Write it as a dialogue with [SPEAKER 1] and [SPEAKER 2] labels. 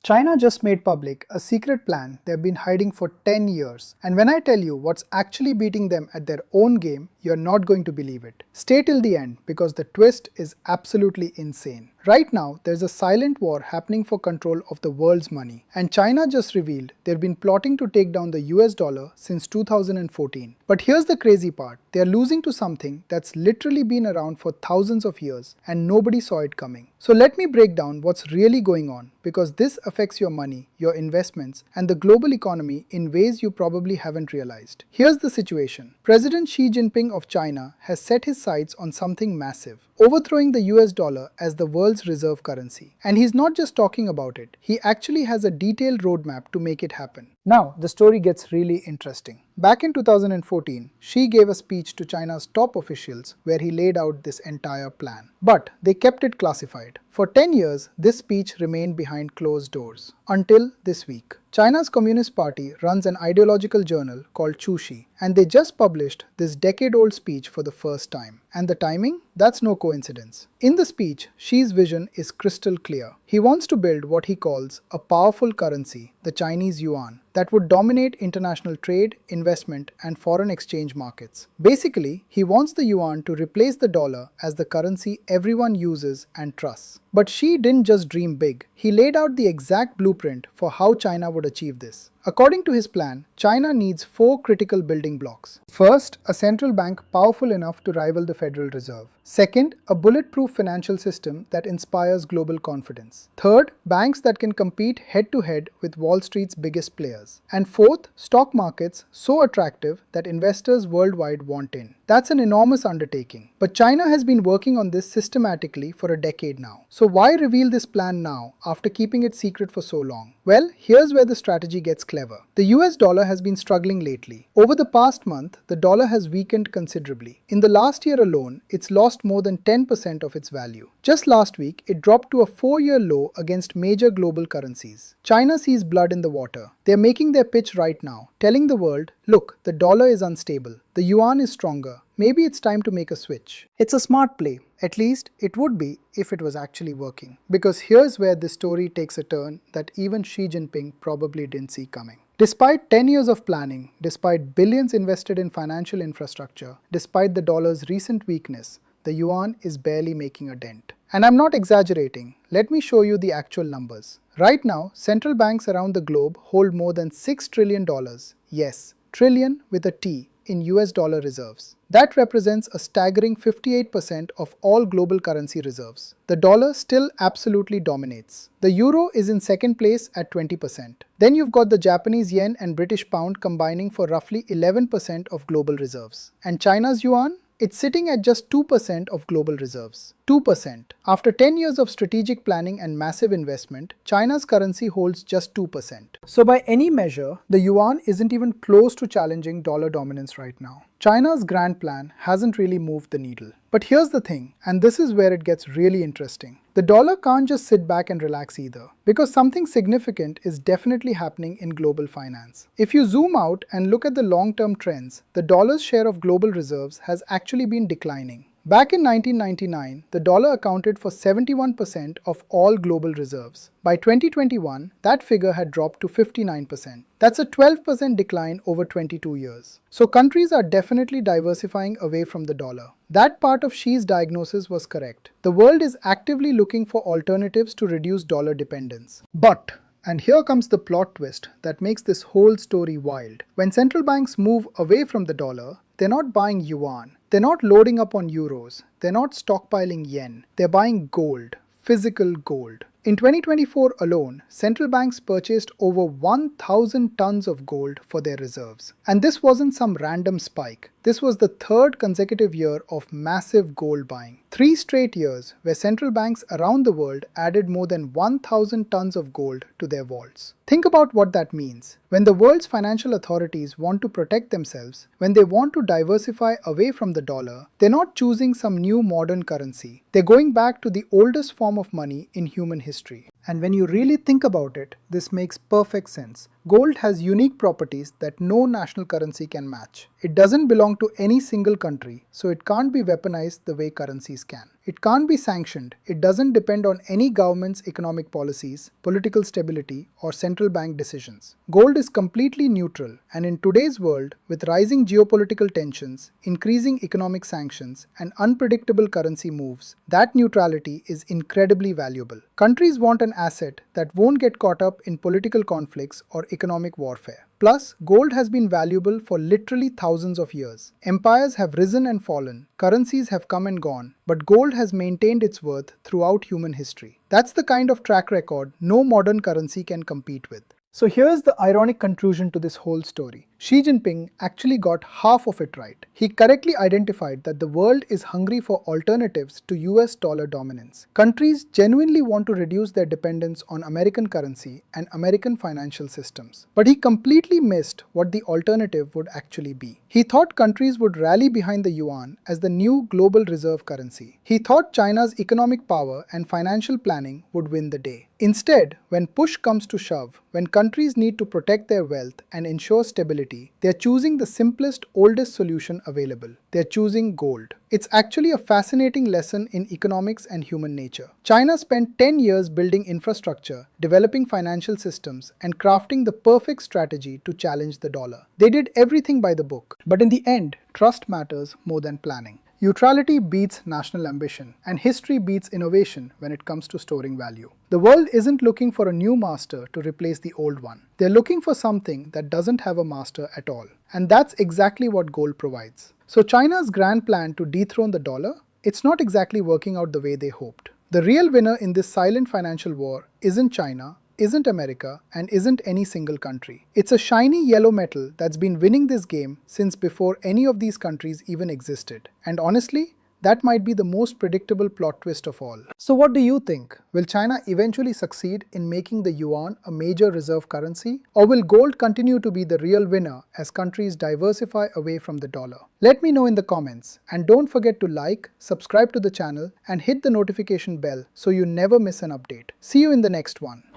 [SPEAKER 1] China just made public a secret plan they've been hiding for 10 years. And when I tell you what's actually beating them at their own game, you're not going to believe it. Stay till the end because the twist is absolutely insane. Right now, there's a silent war happening for control of the world's money. And China just revealed they've been plotting to take down the US dollar since 2014. But here's the crazy part. They're losing to something that's literally been around for thousands of years and nobody saw it coming. So let me break down what's really going on because this affects your money, your investments, and the global economy in ways you probably haven't realized. Here's the situation. President Xi Jinping of China has set his sights on something massive, overthrowing the US dollar as the world's reserve currency. And he's not just talking about it, he actually has a detailed roadmap to make it happen. Now, the story gets really interesting. Back in 2014, Xi gave a speech to China's top officials where he laid out this entire plan. But they kept it classified. For 10 years, this speech remained behind closed doors. Until this week. China's Communist Party runs an ideological journal called Chuxi, and they just published this decade-old speech for the first time. And the timing? That's no coincidence. In the speech, Xi's vision is crystal clear. He wants to build what he calls a powerful currency, the Chinese Yuan, that would dominate international trade, investment, and foreign exchange markets. Basically, he wants the yuan to replace the dollar as the currency everyone uses and trusts. But Xi didn't just dream big. He laid out the exact blueprint for how China would achieve this. According to his plan, China needs 4 critical building blocks. First, a central bank powerful enough to rival the Federal Reserve. Second, a bulletproof financial system that inspires global confidence. Third, banks that can compete head-to-head with Wall Street's biggest players. And fourth, stock markets so attractive that investors worldwide want in. That's an enormous undertaking. But China has been working on this systematically for a decade now. So why reveal this plan now after keeping it secret for so long? Well, here's where the strategy gets clever. The US dollar has been struggling lately. Over the past month, the dollar has weakened considerably. In the last year alone, it's lost more than 10% of its value. Just last week, it dropped to a 4-year low against major global currencies. China sees blood in the water. They're making their pitch right now, telling the world, look, the dollar is unstable. The yuan is stronger. Maybe it's time to make a switch. It's a smart play. At least it would be if it was actually working. Because here's where the story takes a turn that even Xi Jinping probably didn't see coming. Despite 10 years of planning, despite billions invested in financial infrastructure, despite the dollar's recent weakness, the yuan is barely making a dent. And I'm not exaggerating. Let me show you the actual numbers. Right now, central banks around the globe hold more than $6 trillion. Yes, trillion with a T in US dollar reserves. That represents a staggering 58% of all global currency reserves. The dollar still absolutely dominates. The euro is in second place at 20%. Then you've got the Japanese yen and British pound combining for roughly 11% of global reserves. And China's yuan? It's sitting at just 2% of global reserves. 2%. After 10 years of strategic planning and massive investment, China's currency holds just 2%. So by any measure, the yuan isn't even close to challenging dollar dominance right now. China's grand plan hasn't really moved the needle. But here's the thing, and this is where it gets really interesting. The dollar can't just sit back and relax either, because something significant is definitely happening in global finance. If you zoom out and look at the long-term trends, the dollar's share of global reserves has actually been declining. Back in 1999, the dollar accounted for 71% of all global reserves. By 2021, that figure had dropped to 59%. That's a 12% decline over 22 years. So countries are definitely diversifying away from the dollar. That part of Xi's diagnosis was correct. The world is actively looking for alternatives to reduce dollar dependence. But and here comes the plot twist that makes this whole story wild. When central banks move away from the dollar, they're not buying yuan. They're not loading up on euros. They're not stockpiling yen. They're buying gold, physical gold. In 2024 alone, central banks purchased over 1,000 tons of gold for their reserves. And this wasn't some random spike. This was the 3rd consecutive year of massive gold buying. 3 straight years where central banks around the world added more than 1,000 tons of gold to their vaults. Think about what that means. When the world's financial authorities want to protect themselves, when they want to diversify away from the dollar, they're not choosing some new modern currency. They're going back to the oldest form of money in human history. And when you really think about it, this makes perfect sense. Gold has unique properties that no national currency can match. It doesn't belong to any single country, so it can't be weaponized the way currencies can. It can't be sanctioned, it doesn't depend on any government's economic policies, political stability, or central bank decisions. Gold is completely neutral, and in today's world, with rising geopolitical tensions, increasing economic sanctions, and unpredictable currency moves, that neutrality is incredibly valuable. Countries want an asset that won't get caught up in political conflicts or economic warfare. Plus, gold has been valuable for literally thousands of years. Empires have risen and fallen, currencies have come and gone, but gold has maintained its worth throughout human history. That's the kind of track record no modern currency can compete with. So here's the ironic conclusion to this whole story. Xi Jinping actually got half of it right. He correctly identified that the world is hungry for alternatives to US dollar dominance. Countries genuinely want to reduce their dependence on American currency and American financial systems. But he completely missed what the alternative would actually be. He thought countries would rally behind the yuan as the new global reserve currency. He thought China's economic power and financial planning would win the day. Instead, when push comes to shove, when countries need to protect their wealth and ensure stability, they are choosing the simplest, oldest solution available. They are choosing gold. It's actually a fascinating lesson in economics and human nature. China spent 10 years building infrastructure, developing financial systems, and crafting the perfect strategy to challenge the dollar. They did everything by the book. But in the end, trust matters more than planning. Neutrality beats national ambition, and history beats innovation when it comes to storing value. The world isn't looking for a new master to replace the old one. They're looking for something that doesn't have a master at all. And that's exactly what gold provides. So China's grand plan to dethrone the dollar, it's not exactly working out the way they hoped. The real winner in this silent financial war isn't China, isn't America, and isn't any single country. It's a shiny yellow metal that's been winning this game since before any of these countries even existed. And honestly, that might be the most predictable plot twist of all. So what do you think? Will China eventually succeed in making the yuan a major reserve currency? Or will gold continue to be the real winner as countries diversify away from the dollar? Let me know in the comments, and don't forget to like, subscribe to the channel, and hit the notification bell so you never miss an update. See you in the next one.